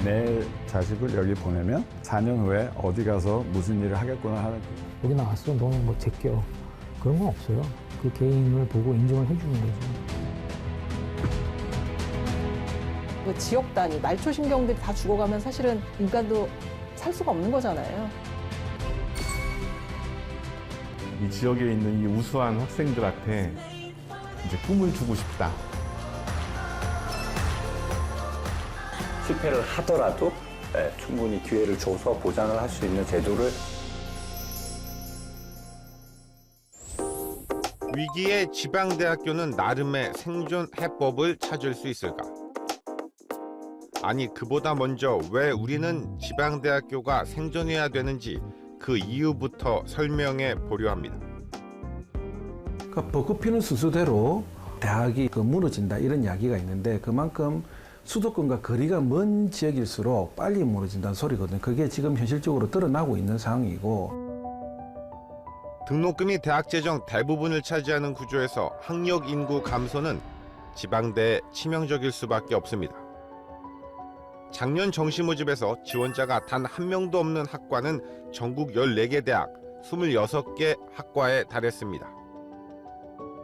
내 자식을 여기 보내면 4년 후에 어디 가서 무슨 일을 하겠구나 하는. 여기 나왔어, 너는 뭐 제껴. 그런 건 없어요. 그 개인을 보고 인정을 해주는 거죠. 그 지역 단위, 말초신경들이 다 죽어가면 사실은 인간도 살 수가 없는 거잖아요. 이 지역에 있는 이 우수한 학생들한테 이제 꿈을 주고 싶다. 실패를 하더라도 충분히 기회를 줘서 보장을 할 수 있는 제도를. 위기의 지방대학교는 나름의 생존 해법을 찾을 수 있을까? 아니, 그보다 먼저 왜 우리는 지방대학교가 생존해야 되는지 그 이유부터 설명해 보려 합니다. 그러니까 벚꽃 피는 순서대로 대학이 무너진다 이런 이야기가 있는데, 그만큼 수도권과 거리가 먼 지역일수록 빨리 무너진다는 소리거든요. 그게 지금 현실적으로 드러나고 있는 상황이고, 등록금이 대학 재정 대부분을 차지하는 구조에서 학력 인구 감소는 지방대에 치명적일 수밖에 없습니다. 작년 정시 모집에서 지원자가 단 한 명도 없는 학과는 전국 14개 대학, 26개 학과에 달했습니다.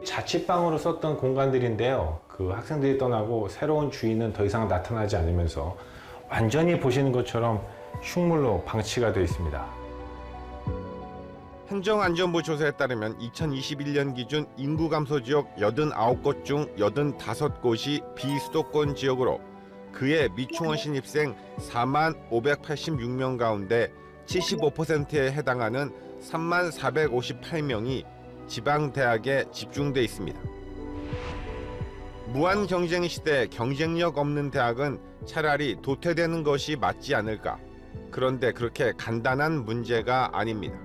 자취방으로 썼던 공간들인데요. 그 학생들이 떠나고 새로운 주인은 더 이상 나타나지 않으면서 완전히 보시는 것처럼 흉물로 방치가 되어 있습니다. 행정안전부 조사에 따르면 2021년 기준 인구 감소 지역 89곳 중 85곳이 비수도권 지역으로 그해 미충원 신입생 4만 586명 가운데 75%에 해당하는 3만 458명이 지방대학에 집중돼 있습니다. 무한 경쟁 시대에 경쟁력 없는 대학은 차라리 도태되는 것이 맞지 않을까? 그런데 그렇게 간단한 문제가 아닙니다.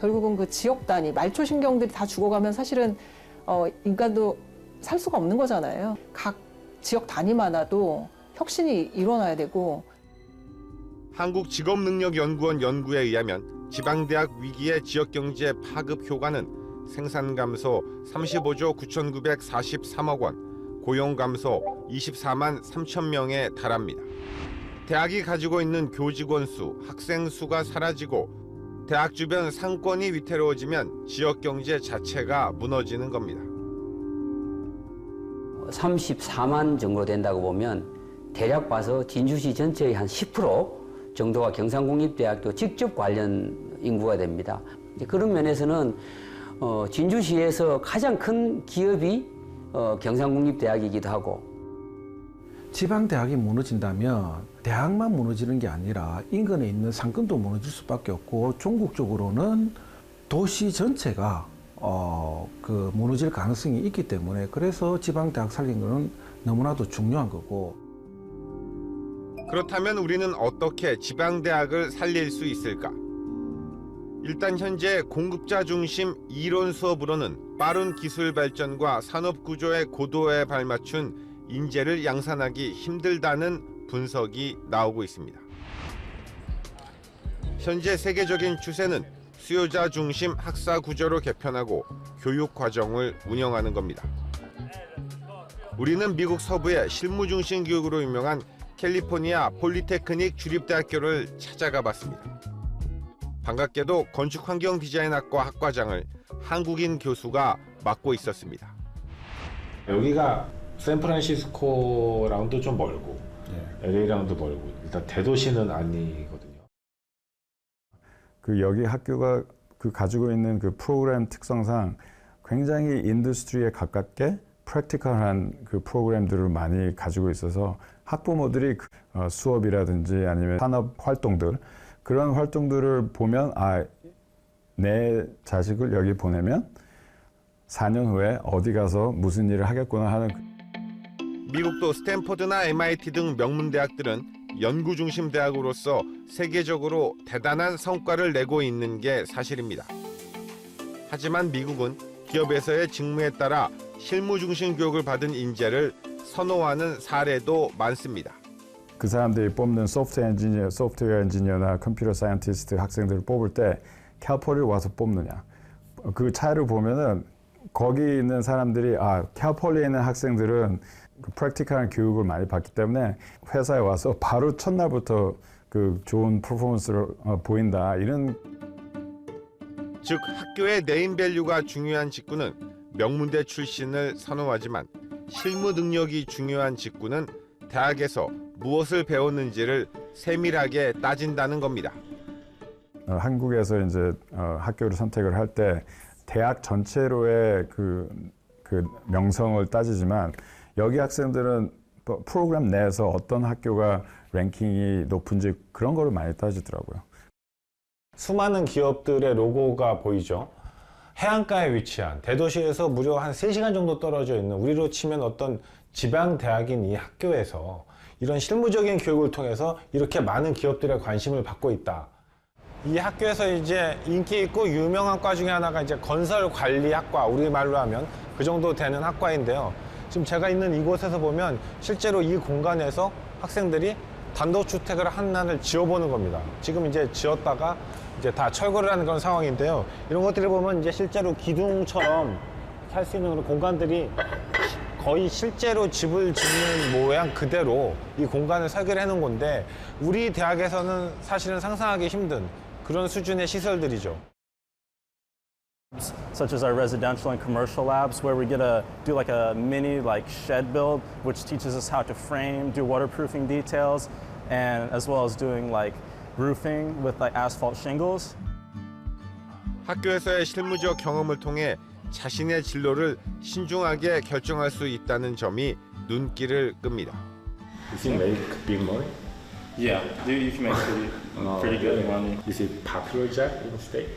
결국은 그 지역 단위, 말초신경들이 다 죽어가면 사실은 인간도 살 수가 없는 거잖아요. 각 지역 단위마다도 혁신이 일어나야 되고. 한국직업능력연구원 연구에 의하면 지방대학 위기의 지역경제 파급 효과는 생산 감소 35조 9,943억 원, 고용 감소 24만 3천 명에 달합니다. 대학이 가지고 있는 교직원 수, 학생 수가 사라지고 대학 주변 상권이 위태로워지면 지역경제 자체가 무너지는 겁니다. 34만 정도 된다고 보면 대략 봐서 진주시 전체의 한 10% 정도가 경상국립대학교 직접 관련 인구가 됩니다. 그런 면에서는 진주시에서 가장 큰 기업이 경상국립대학이기도 하고, 지방대학이 무너진다면 대학만 무너지는 게 아니라 인근에 있는 상권도 무너질 수밖에 없고, 종국적으로는 도시 전체가 무너질 가능성이 있기 때문에, 그래서 지방대학 살리는 것은 너무나도 중요한 거고. 그렇다면 우리는 어떻게 지방대학을 살릴 수 있을까? 일단 현재 공급자 중심 이론 수업으로는 빠른 기술 발전과 산업 구조의 고도에 발맞춘 인재를 양산하기 힘들다는 분석이 나오고 있습니다. 현재 세계적인 추세는 수요자 중심 학사 구조로 개편하고 교육 과정을 운영하는 겁니다. 우리는 미국 서부의 실무 중심 교육으로 유명한 캘리포니아 폴리테크닉 주립대학교를 찾아가 봤습니다. 반갑게도 건축환경디자인학과 학과장을 한국인 교수가 맡고 있었습니다. 여기가 샌프란시스코랑도 좀 멀고 LA랑도 멀고 일단 대도시는 아니거든요. 그 여기 학교가 그 가지고 있는 그 프로그램 특성상 굉장히 인더스트리에 가깝게 프랙티컬한 그 프로그램들을 많이 가지고 있어서 학부모들이 수업이라든지 아니면 산업 활동들, 그런 활동들을 보면 내 자식을 여기 보내면 4년 후에 어디 가서 무슨 일을 하겠구나 하는. 미국도 스탠퍼드나 MIT 등 명문대학들은 연구 중심 대학으로서 세계적으로 대단한 성과를 내고 있는 게 사실입니다. 하지만 미국은 기업에서의 직무에 따라 실무 중심 교육을 받은 인재를 선호하는 사례도 많습니다. 그 사람들이 뽑는 소프트웨어 엔지니어나 컴퓨터 사이언티스트 학생들을 뽑을 때 캘폴리에 와서 뽑느냐, 그 차이를 보면은 거기 있는 사람들이 캘폴리에 있는 학생들은 그 프랙티컬한 교육을 많이 받기 때문에 회사에 와서 바로 첫날부터 그 좋은 퍼포먼스를 보인다 이런. 즉 학교의 네임밸류가 중요한 직군은 명문대 출신을 선호하지만 실무 능력이 중요한 직군은 대학에서 무엇을 배웠는지를 세밀하게 따진다는 겁니다. 한국에서 이제 학교를 선택을 할 때 대학 전체로의 그 명성을 따지지만 여기 학생들은 프로그램 내에서 어떤 학교가 랭킹이 높은지 그런 거를 많이 따지더라고요. 수많은 기업들의 로고가 보이죠. 해안가에 위치한 대도시에서 무려 한 3시간 정도 떨어져 있는 우리로 치면 어떤 지방 대학인 이 학교에서 이런 실무적인 교육을 통해서 이렇게 많은 기업들의 관심을 받고 있다. 이 학교에서 이제 인기 있고 유명한 과 중에 하나가 이제 건설관리학과, 우리말로 하면 그 정도 되는 학과인데요. 지금 제가 있는 이곳에서 보면 실제로 이 공간에서 학생들이 단독주택을 하나를 지어보는 겁니다. 지금 이제 지었다가 이제 다 철거를 하는 그런 상황인데요. 이런 것들을 보면 이제 실제로 기둥처럼 할 수 있는 그런 공간들이 거의 실제로 집을 짓는 모양 그대로 이 공간을 설계를 해놓은 건데 우리 대학에서는 사실은 상상하기 힘든 그런 수준의 시설들이죠. Such as our residential and commercial labs, where we get to do like a mini shed build, which teaches us how to frame, do waterproofing details, and as well as doing roofing with asphalt shingles. 학교에서의 실무적 경험을 통해 자신의 진로를 신중하게 결정할 수 있다는 점이 눈길을 끕니다. Does it make big money? Yeah, you can make pretty good money. Is it popular job in the state?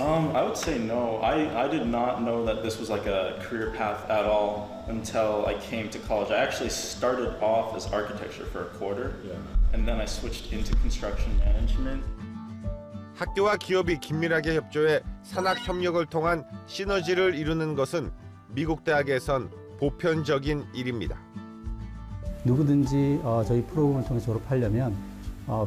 I would say no. I did not know that this was a career path at all until I came to college. I actually started off as architecture for a quarter, and then I switched into construction management. 학교와 기업이 긴밀하게 협조해 산학 협력을 통한 시너지를 이루는 것은 미국 대학에선 보편적인 일입니다. 누구든지 저희 프로그램을 통해 졸업하려면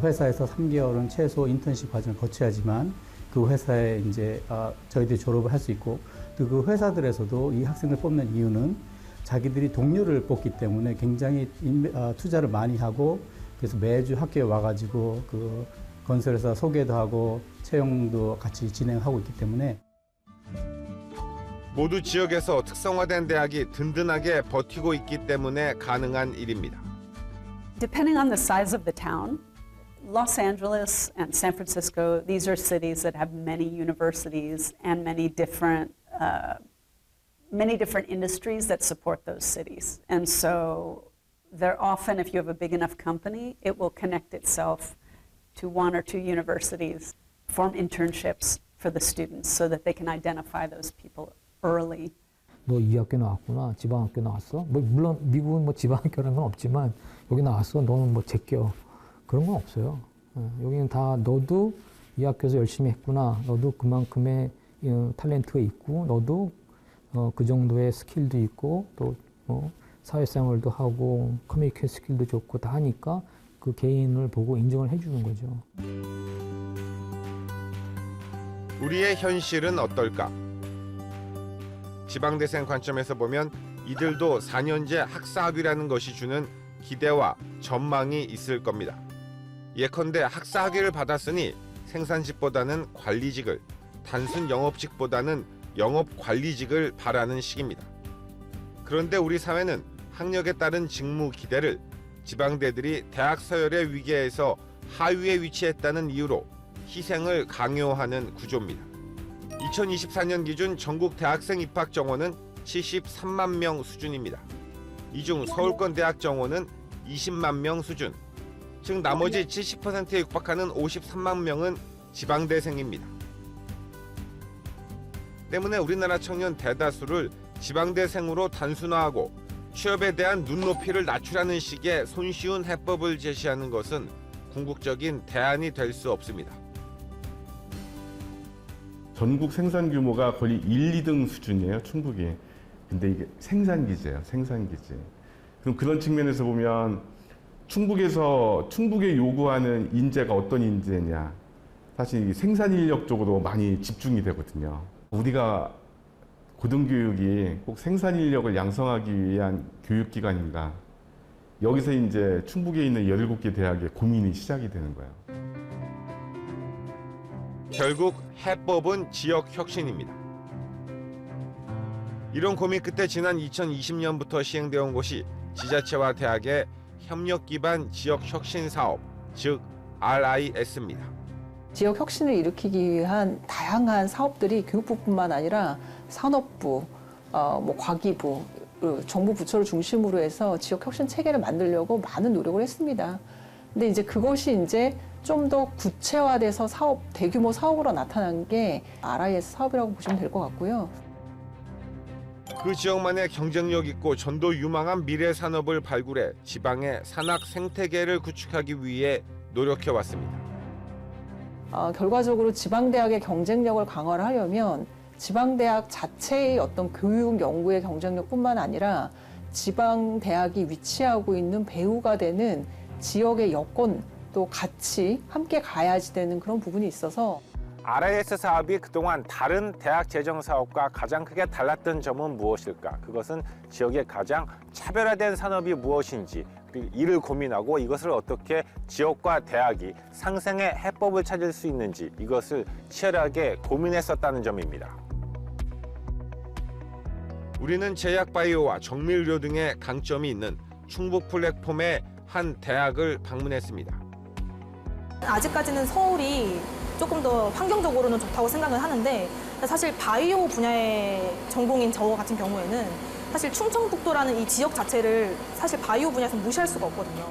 회사에서 3개월은 최소 인턴십 과정을 거쳐야지만 그 회사에 이제 저희들이 졸업을 할 수 있고 또 그 회사들에서도 이 학생을 뽑는 이유는 자기들이 동료를 뽑기 때문에 굉장히 투자를 많이 하고 그래서 매주 학교에 와가지고 그 건설회사 소개도 하고 채용도 같이 진행하고 있기 때문에 모두 지역에서 특성화된 대학이 든든하게 버티고 있기 때문에 가능한 일입니다. Depending on the size of the town, Los Angeles and San Francisco, these are cities that have many universities and many different industries that support those cities. And so they're often, if you have a big enough company, it will connect itself to one or two universities, form internships for the students so that they can identify those people early. 너 이 학교 나왔구나, 지방학교 나왔어? 물론 미국은 지방학교라는 건 없지만 여기 나왔어, 너는 제껴. 그런 건 없어요. 여기는 다 너도 이 학교에서 열심히 했구나, 너도 그만큼의 탤런트가 있고, 너도 그 정도의 스킬도 있고, 또 사회생활도 하고, 커뮤니케이션 스킬도 좋고 다 하니까 그 개인을 보고 인정을 해주는 거죠. 우리의 현실은 어떨까? 지방대생 관점에서 보면 이들도 4년제 학사학위라는 것이 주는 기대와 전망이 있을 겁니다. 예컨대 학사학위를 받았으니 생산직보다는 관리직을, 단순 영업직보다는 영업관리직을 바라는 식입니다. 그런데 우리 사회는 학력에 따른 직무 기대를 지방대들이 대학 서열의 위계에서 하위에 위치했다는 이유로 희생을 강요하는 구조입니다. 2024년 기준 전국 대학생 입학 정원은 73만 명 수준입니다. 이 중 서울권 대학 정원은 20만 명 수준, 즉 나머지 70%에 육박하는 53만 명은 지방대생입니다. 때문에 우리나라 청년 대다수를 지방대생으로 단순화하고 취업에 대한 눈높이를 낮추라는 식의 손쉬운 해법을 제시하는 것은 궁극적인 대안이 될 수 없습니다. 전국 생산 규모가 거의 1, 2등 수준이에요, 충북이. 근데 이게 생산기지예요, 생산기지. 그럼 그런 측면에서 보면 충북에 요구하는 인재가 어떤 인재냐. 사실 생산 인력 쪽으로 많이 집중이 되거든요. 우리가 고등교육이 꼭 생산 인력을 양성하기 위한 교육기관인가. 여기서 이제 충북에 있는 17개 대학의 고민이 시작이 되는 거예요. 결국 해법은 지역 혁신입니다. 이런 고민 끝에 지난 2020년부터 시행되어 온 것이 지자체와 대학의 협력 기반 지역 혁신 사업, 즉 RIS입니다. 지역 혁신을 일으키기 위한 다양한 사업들이 교육부뿐만 아니라 산업부, 과기부, 정부 부처를 중심으로 해서 지역 혁신 체계를 만들려고 많은 노력을 했습니다. 근데 이제 그것이 이제 좀 더 구체화돼서 대규모 사업으로 나타난 게 RIS 사업이라고 보시면 될 것 같고요. 그 지역만의 경쟁력 있고 전도 유망한 미래 산업을 발굴해 지방의 산학 생태계를 구축하기 위해 노력해 왔습니다. 결과적으로 지방대학의 경쟁력을 강화를 하려면 지방대학 자체의 어떤 교육 연구의 경쟁력뿐만 아니라 지방대학이 위치하고 있는 배후가 되는 지역의 여건도 같이 함께 가야지 되는 그런 부분이 있어서 RIS 사업이 그동안 다른 대학 재정 사업과 가장 크게 달랐던 점은 무엇일까? 그것은 지역의 가장 차별화된 산업이 무엇인지, 그리고 이를 고민하고 이것을 어떻게 지역과 대학이 상생의 해법을 찾을 수 있는지 이것을 치열하게 고민했었다는 점입니다. 우리는 제약바이오와 정밀의료 등의 강점이 있는 충북 플랫폼의 한 대학을 방문했습니다. 아직까지는 서울이 조금 더 환경적으로는 좋다고 생각을 하는데 사실 바이오 분야의 전공인 저 같은 경우에는 사실 충청북도라는 이 지역 자체를 사실 바이오 분야에서 무시할 수가 없거든요.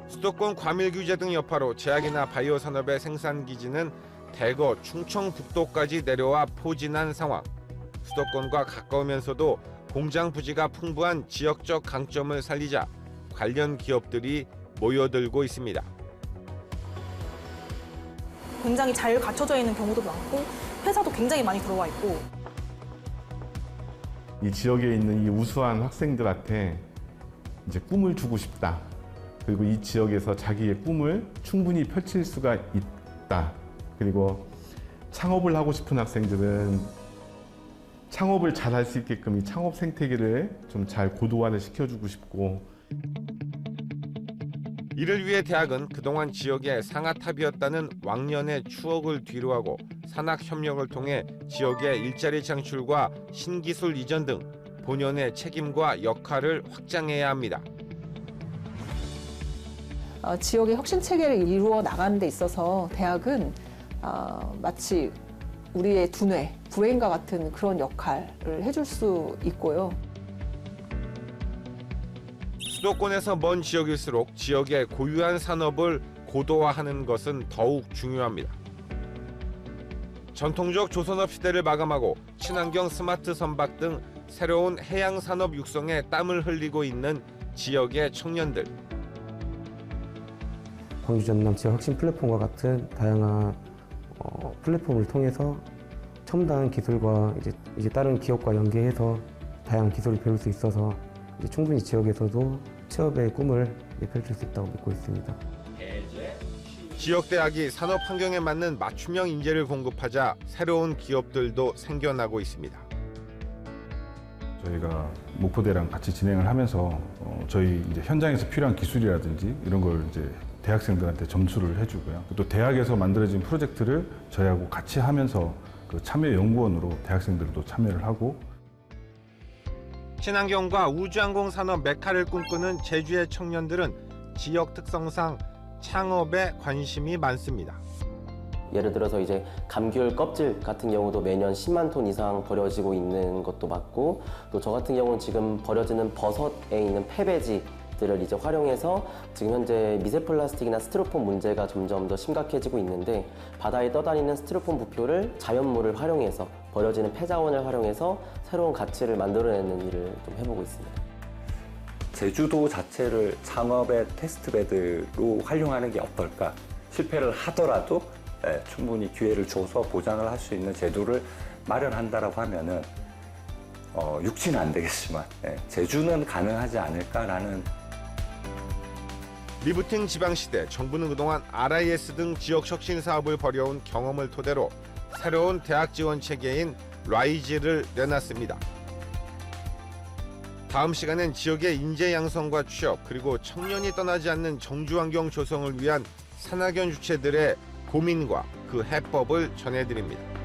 수도권 과밀 규제 등 여파로 제약이나 바이오 산업의 생산 기지는 대거 충청북도까지 내려와 포진한 상황. 수도권과 가까우면서도 공장 부지가 풍부한 지역적 강점을 살리자 관련 기업들이 모여들고 있습니다. 굉장히 잘 갖춰져 있는 경우도 많고 회사도 굉장히 많이 들어와 있고 이 지역에 있는 이 우수한 학생들한테 이제 꿈을 주고 싶다. 그리고 이 지역에서 자기의 꿈을 충분히 펼칠 수가 있다. 그리고 창업을 하고 싶은 학생들은 창업을 잘 할 수 있게끔 이 창업 생태계를 좀 잘 고도화를 시켜주고 싶고 이를 위해 대학은 그동안 지역의 상아탑이었다는 왕년의 추억을 뒤로하고 산학협력을 통해 지역의 일자리 창출과 신기술 이전 등 본연의 책임과 역할을 확장해야 합니다. 지역의 혁신 체계를 이루어 나가는 데 있어서 대학은 마치 우리의 두뇌, 브레인과 같은 그런 역할을 해줄 수 있고요. 수도권에서 먼 지역일수록 지역의 고유한 산업을 고도화하는 것은 더욱 중요합니다. 전통적 조선업 시대를 마감하고 친환경 스마트 선박 등 새로운 해양 산업 육성에 땀을 흘리고 있는 지역의 청년들. 광주 전남 지역 혁신 플랫폼과 같은 다양한 플랫폼을 통해서 첨단 기술과 이제 다른 기업과 연계해서 다양한 기술을 배울 수 있어서 충분히 지역에서도 취업의 꿈을 펼칠 수 있다고 믿고 있습니다. 지역 대학이 산업 환경에 맞는 맞춤형 인재를 공급하자 새로운 기업들도 생겨나고 있습니다. 저희가 목포대랑 같이 진행을 하면서 저희 이제 현장에서 필요한 기술이라든지 이런 걸 이제 대학생들한테 점수를 해주고요. 또 대학에서 만들어진 프로젝트를 저희하고 같이 하면서 그 참여 연구원으로 대학생들도 참여를 하고 친환경과 우주항공 산업 메카를 꿈꾸는 제주의 청년들은 지역 특성상 창업에 관심이 많습니다. 예를 들어서 이제 감귤 껍질 같은 경우도 매년 10만 톤 이상 버려지고 있는 것도 맞고 또 저 같은 경우는 지금 버려지는 버섯에 있는 폐배지들을 이제 활용해서 지금 현재 미세 플라스틱이나 스티로폼 문제가 점점 더 심각해지고 있는데 바다에 떠다니는 스티로폼 부표를 자연물을 활용해서 버려지는 폐자원을 활용해서 새로운 가치를 만들어내는 일을 좀 해보고 있습니다. 제주도 자체를 창업의 테스트베드로 활용하는 게 어떨까? 실패를 하더라도 충분히 기회를 줘서 보장을 할 수 있는 제도를 마련한다라고 하면은 육지는 안 되겠지만 제주는 가능하지 않을까라는. 리부팅 지방시대 정부는 그동안 RIS 등 지역 혁신 사업을 벌여온 경험을 토대로 새로운 대학 지원 체계인 라이즈를 내놨습니다. 다음 시간엔 지역의 인재 양성과 취업 그리고 청년이 떠나지 않는 정주환경 조성을 위한 산학연 주체들의 고민과 그 해법을 전해드립니다.